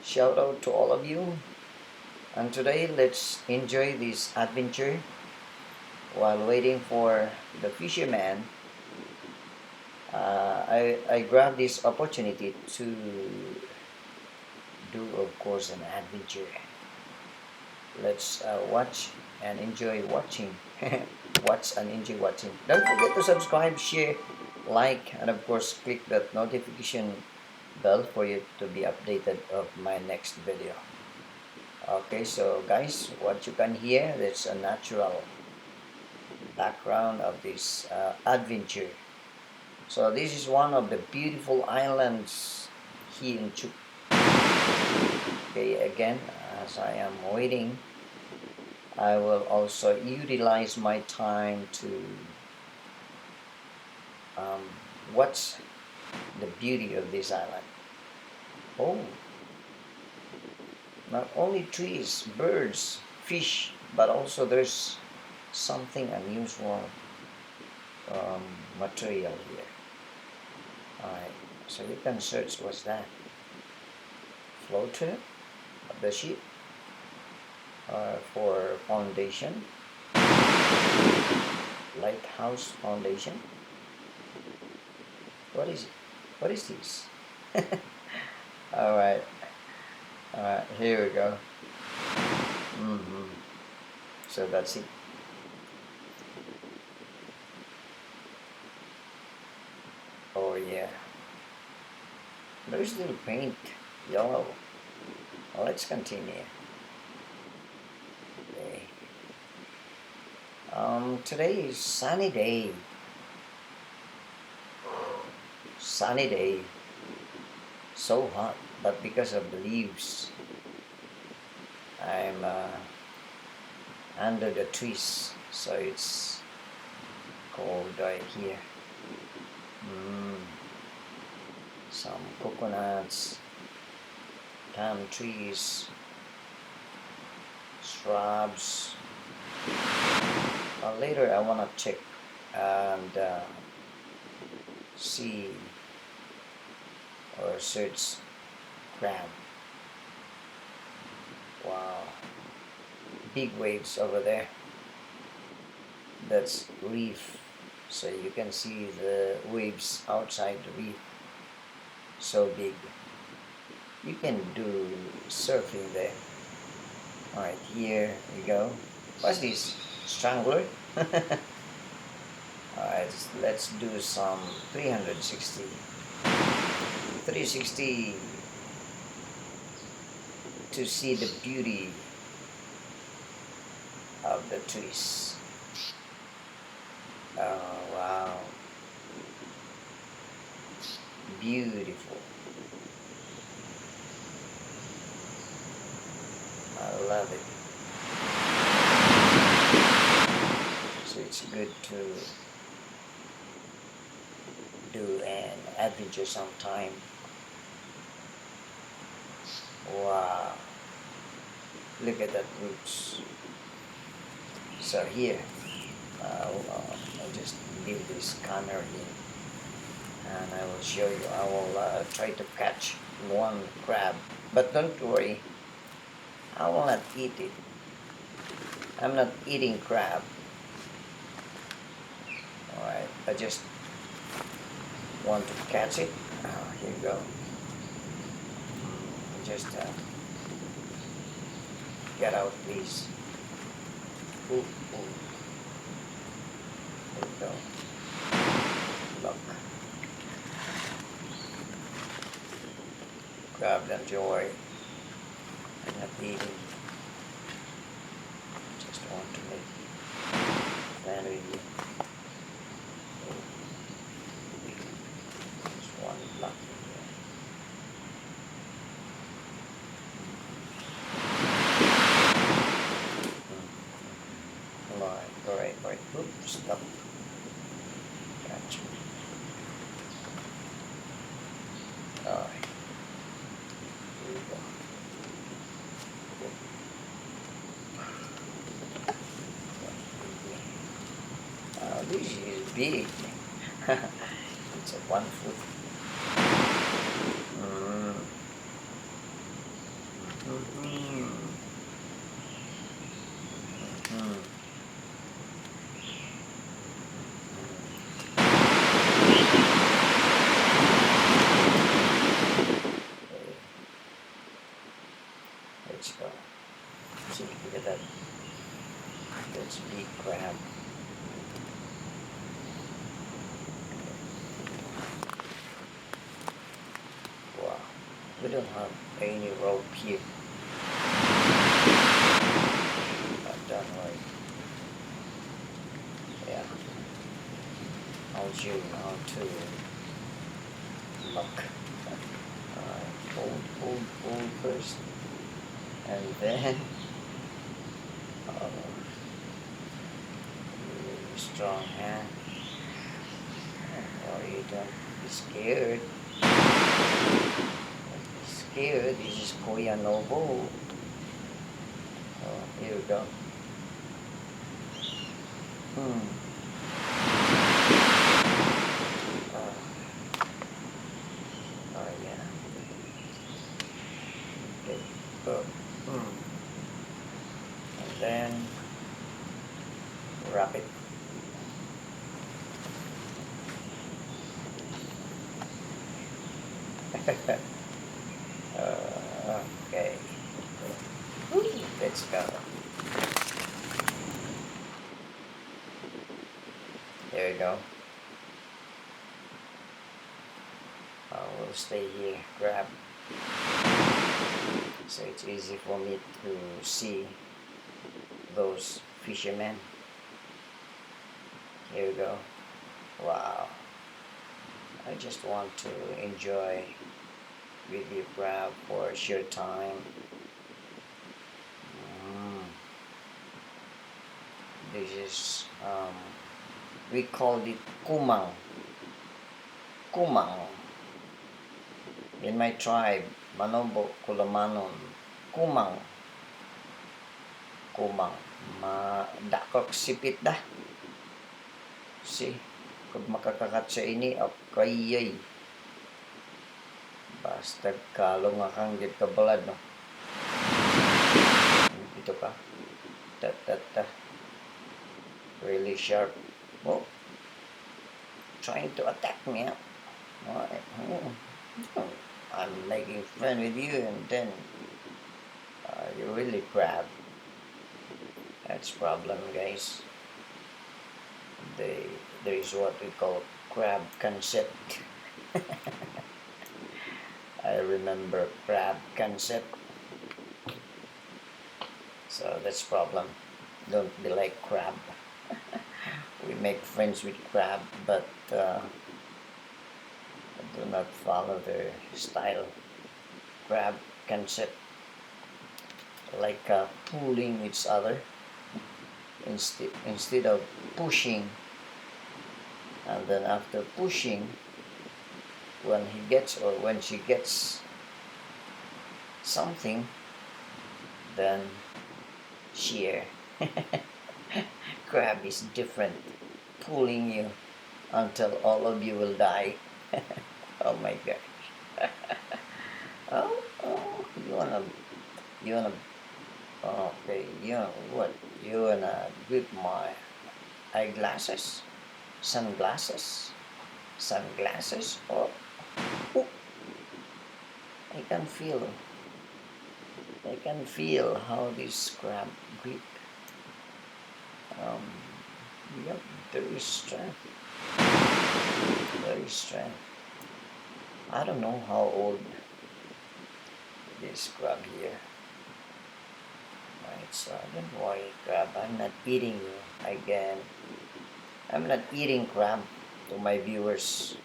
Shout out to all of you. And today, let's enjoy this adventure while waiting for the fisherman. I grabbed this opportunity to do, of course, an adventure. Let's watch and enjoy watching. Watch and enjoy watching. Don't forget to subscribe, share, like, and of course, click that notification bell for you to be updated of my next video. Okay, so guys, what you can hear, that's a natural background of this adventure. So this is one of the beautiful islands here in Chuuk. Okay, again, as I am waiting, I will also utilize my time to um, watch the beauty of this island. Oh, not only trees, birds, fish, but also there's something unusual um, material here. Alright, so you can search what's that? Floater of the ship for foundation, lighthouse foundation. What is it? What is this? Alright, alright, here we go. So that's it. Oh yeah, there's little paint, yellow. Well, let's continue. Okay. Today is sunny day. Sunny day. So hot, but because of the leaves, I'm under the trees, so it's cold right here. Some coconuts, palm trees, shrubs. Later I want to check and see or search crab. Wow, big waves over there. That's reef, so you can see the waves outside the reef. So big. You can do surfing there. Alright, here we go. What's this? Strangler? Alright, let's do some 360. 360 to see the beauty of the trees. Oh wow. Beautiful. I love it. So it's good to do an adventure sometime. Wow. Look at that roots. So here, I'll just leave this camera in and I will show you. I will try to catch one crab, but don't worry, I will not eat it. I'm not eating crab. Alright, I just want to catch it. Oh, here you go. Just get out, please. Ooh, ooh. There you go. Look. Grab and enjoy. I'm not eating. Just want to make fun with you. There's one block here. Alright. Oops, stop. Gotcha. Alright. Here we go. This is big. It's a 1 foot. Let's go. See, look at that. That's big crab. Wow. We don't have any rope here. But don't worry. Yeah. I'll show you how to look. Alright, hold first. And then really strong hand. Oh, you don't be scared. Don't be scared. This is Kuya Novo. Oh, here we go. Oh yeah. Okay. Oh. And then wrap it. Okay. Let's go. There we go. I will stay here, grab. So it's easy for me to see those fishermen. Here we go. Wow. I just want to enjoy with you crab for a short time. This is we called it kumang. Kumang. In my tribe, Manobo, Kulamanon, kumang. Kumang. Dakok sipit da. See, kung makakakat sa ini, okay. Basta kalong akang git kabalad, no? Ito ka. Ta. Really sharp. Oh. Trying to attack me, huh? Alright. I'm making friend with you, and then you really crab. That's problem, guys. There is what we call crab concept. I remember crab concept. So that's problem. Don't be like crab. We make friends with crab, but do not follow their style. Crab concept, like pulling each other instead of pushing, and then after pushing, when he gets or when she gets something, then shear. Crab is different, pulling you until all of you will die. Oh my gosh. Oh, you wanna, okay, you know what? You wanna grip my eyeglasses, sunglasses, oh, oh. I can feel how this crab grip. Yep, there is strength. There is strength. I don't know how old this crab here. Right, so don't worry, crab. I'm not eating you again. I'm not eating crab to my viewers.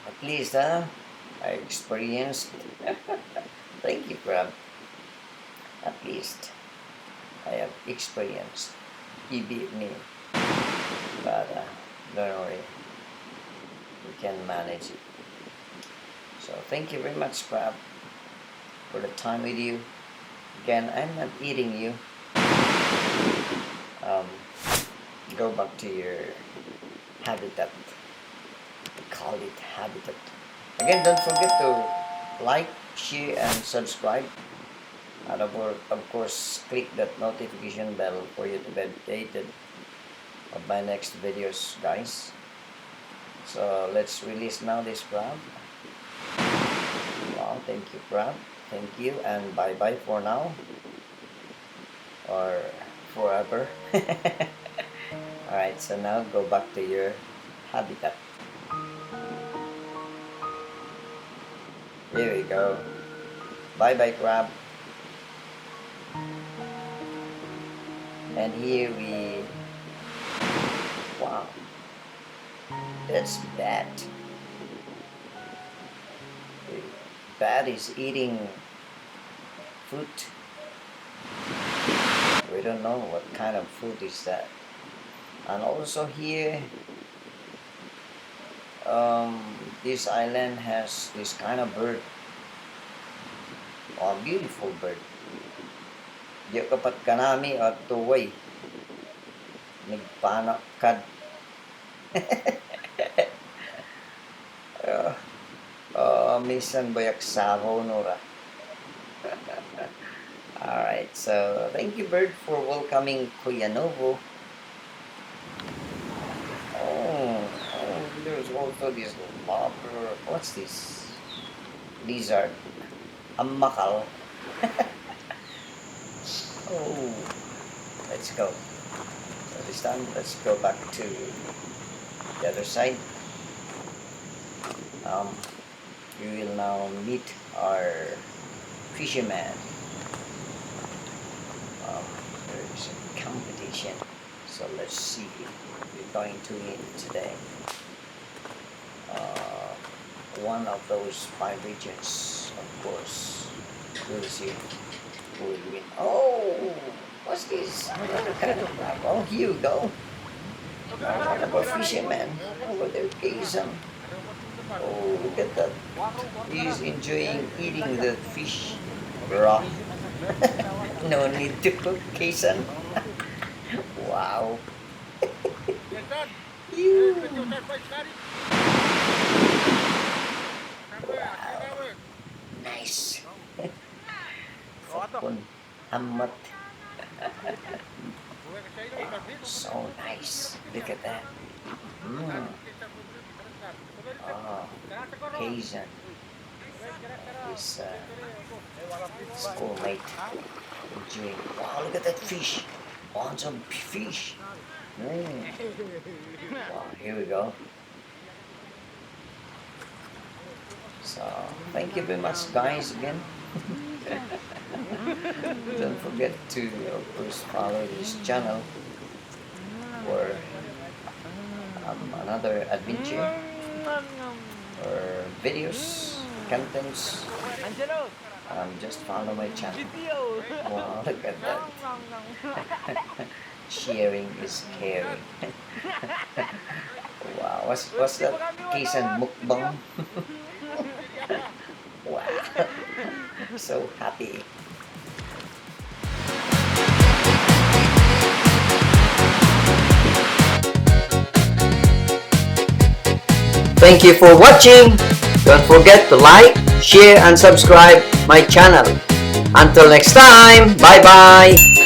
At least, I experienced. Thank you, crab. At least I have experienced. You beat me, but don't worry, we can manage it. So thank you very much, crab. for the time with you. Again, I'm not eating you. Um, go back to your habitat. We call it habitat. Again, don't forget to like, share, and subscribe. And of course, click that notification bell for you to be updated of my next videos, guys. So let's release now this crab. Wow, thank you, crab. Thank you, and bye bye for now, or forever. Alright, so now go back to your habitat. Here we go. Bye bye, crab. And here we. Wow, that's bat. The bat is eating fruit. We don't know what kind of fruit is that. And also here, this island has this kind of bird. Oh, beautiful bird. Di kapat kanami at tuway. Nagpanak kad. Minsan bayak saho nora. Alright, so thank you, bird, for welcoming Kuya Novo. Oh, there's also this lobster. What's this? Lizard. Amakal. Oh, let's go. So this time, let's go back to the other side. We will now meet our fisherman. There's a competition, so let's see what we're going to win today. One of those 5 regions, of course. We'll see who will win. Oh, what's this? Oh, here we go. What about fisherman? Over there, Kaysan. Oh, look at that. He's enjoying eating the fish raw. No need to cook, Kaysan. Wow. Wow. Nice. Fokon amat. So nice. Look at that. Oh, Kaysan. His schoolmate enjoying. Wow, look at that fish. On some fish. Wow, here we go. So, thank you very much, guys, again. Don't forget to, of course, follow this channel for another adventure or videos, contents. Just follow my channel. Wow, look at that. Sharing is caring. Wow, what's that? Kaysan mukbang. Wow, so happy. Thank you for watching. Don't forget to like, share, and subscribe my channel. Until next time, bye bye.